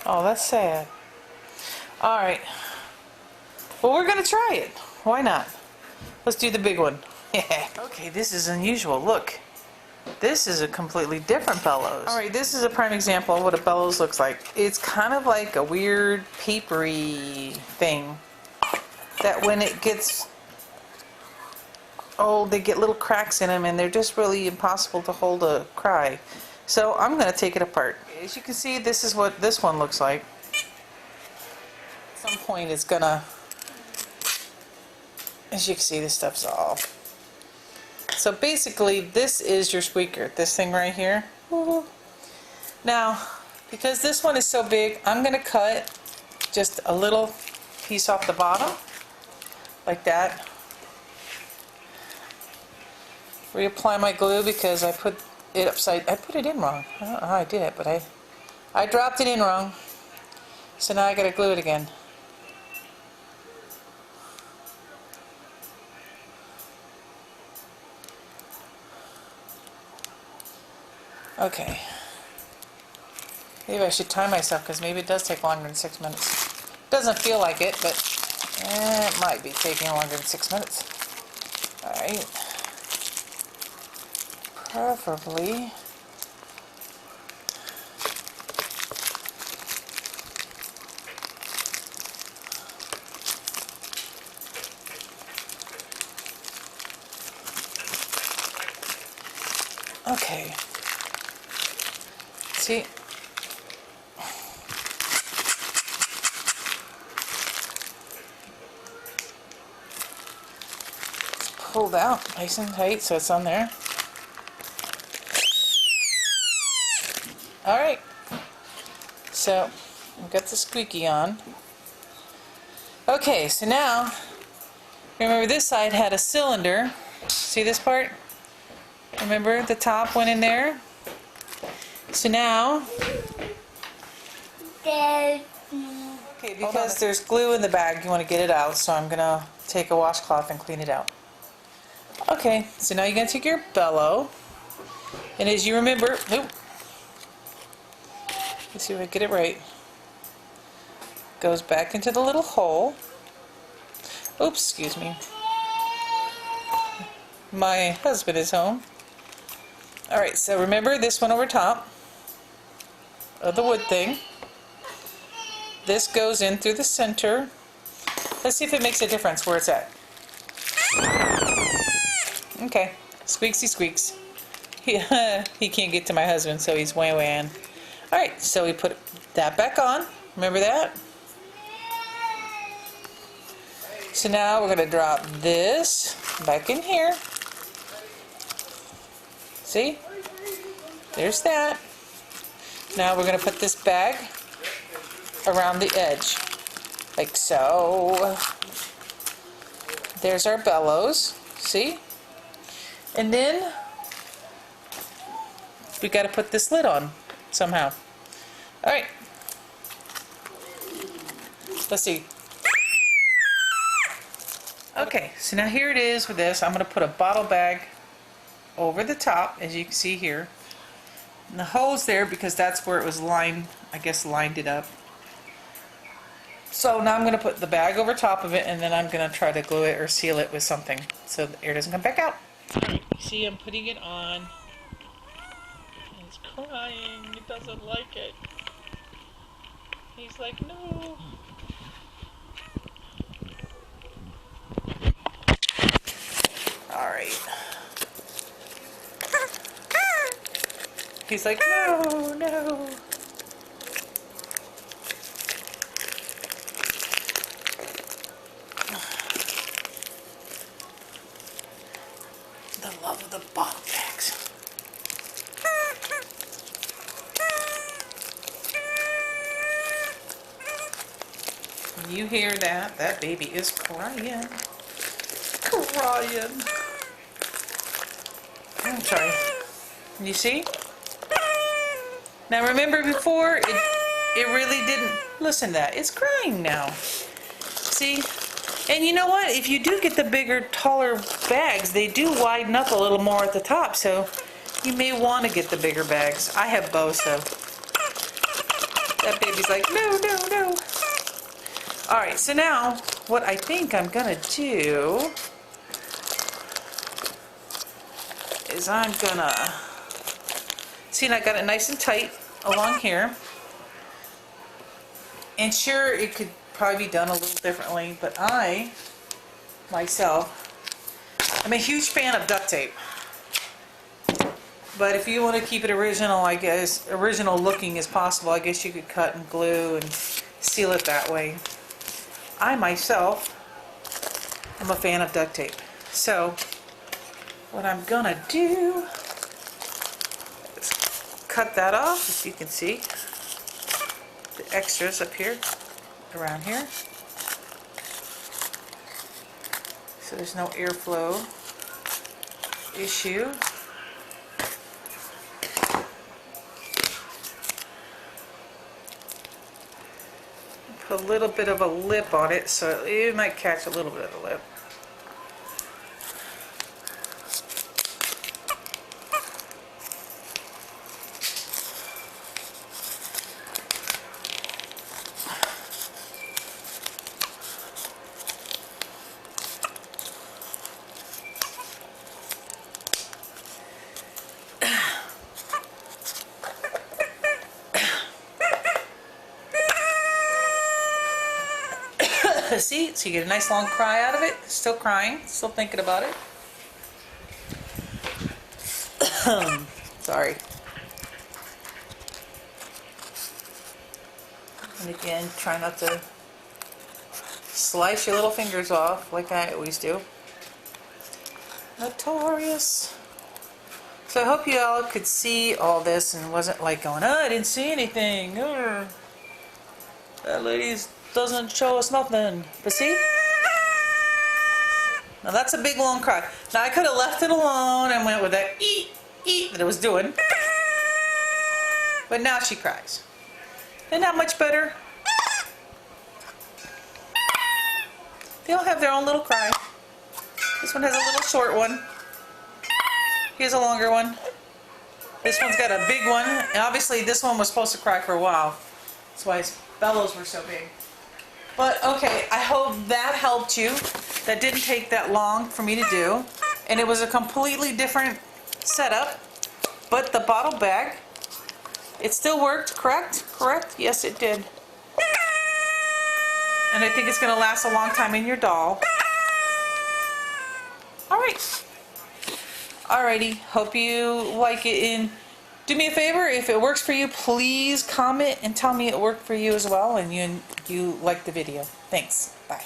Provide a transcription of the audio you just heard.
Oh, that's sad. Alright. Well, we're going to try it. Why not? Let's do the big one. Okay, this is unusual. Look. This is a completely different bellows. Alright, this is a prime example of what a bellows looks like. It's kind of like a weird papery thing that when it gets old, they get little cracks in them and they're just really impossible to hold a cry. So I'm going to take it apart. As you can see, this is what this one looks like. At some point it's gonna, as you can see, this stuff's all. So basically this is your squeaker, this thing right here. Now, because this one is so big, I'm going to cut just a little piece off the bottom, like that. Reapply my glue because I put it I put it in wrong. I don't know how I did it, but I dropped it in wrong. So now I got to glue it again. Okay. Maybe I should time myself because maybe it does take longer than 6 minutes. Doesn't feel like it, but it might be taking longer than 6 minutes. Alright. Preferably. Okay. See? It's pulled out nice and tight so it's on there. Alright. So, we've got the squeaky on. Okay, so now, remember this side had a cylinder. See this part? Remember the top went in there? So now, okay, because there's glue in the bag, you want to get it out, so I'm going to take a washcloth and clean it out. Okay, so now you're going to take your bellow, and as you remember, let's see if I get it right, goes back into the little hole. Oops, excuse me. My husband is home. Alright, so remember this one over top of the wood thing. This goes in through the center. Let's see if it makes a difference where it's at. Okay, squeaksy squeaks. He can't get to my husband, so he's way in. Alright, so we put that back on. Remember that? So now we're going to drop this back in here. See? There's that. Now we're going to put this bag around the edge, like so. There's our bellows. See? And then we got to put this lid on somehow. Alright. Let's see. Okay, so now here it is with this. I'm going to put a bottle bag over the top, as you can see here. And the hole's there because that's where it was lined, I guess lined it up. So now I'm going to put the bag over top of it, and then I'm going to try to glue it or seal it with something so the air doesn't come back out. Alright, see, I'm putting it on. It's crying. It doesn't like it. He's like, no. Alright. He's like, no, no. The love of the bottle bags. When you hear that, that baby is crying. Crying. I'm sorry. You see? Now remember before, it really didn't. Listen to that. It's crying now. See? And you know what? If you do get the bigger, taller bags, they do widen up a little more at the top. So you may want to get the bigger bags. I have both, so That baby's like, no, no, no. All right, so now what I think I'm gonna do is I'm gonna, see, I got it nice and tight along here. And sure, it could probably be done a little differently, but I, myself, I'm a huge fan of duct tape. But if you want to keep it original, I guess, original looking as possible, I guess you could cut and glue and seal it that way. I myself am a fan of duct tape. So what I'm gonna do is cut that off, as you can see. The extras up here, around here. So there's no airflow issue. Put a little bit of a lip on it, so it might catch a little bit of the lip. See, so you get a nice long cry out of it. Still crying, still thinking about it. Sorry. And again, try not to slice your little fingers off like I always do. Notorious. So I hope you all could see all this and wasn't like going, oh, I didn't see anything. That lady's doesn't show us nothing. But see? Now that's a big long cry. Now I could have left it alone and went with that eat that it was doing. But now she cries. Isn't that much better? They all have their own little cry. This one has a little short one. Here's a longer one. This one's got a big one. And obviously this one was supposed to cry for a while. That's why his bellows were so big. But okay, I hope that helped you. That didn't take that long for me to do. And it was a completely different setup. But the bottle bag, it still worked, correct? Correct? Yes, it did. And I think it's going to last a long time in your doll. Alright. Alrighty, hope you like it. And do me a favor, if it works for you, please comment and tell me it worked for you as well and you like the video. Thanks. Bye.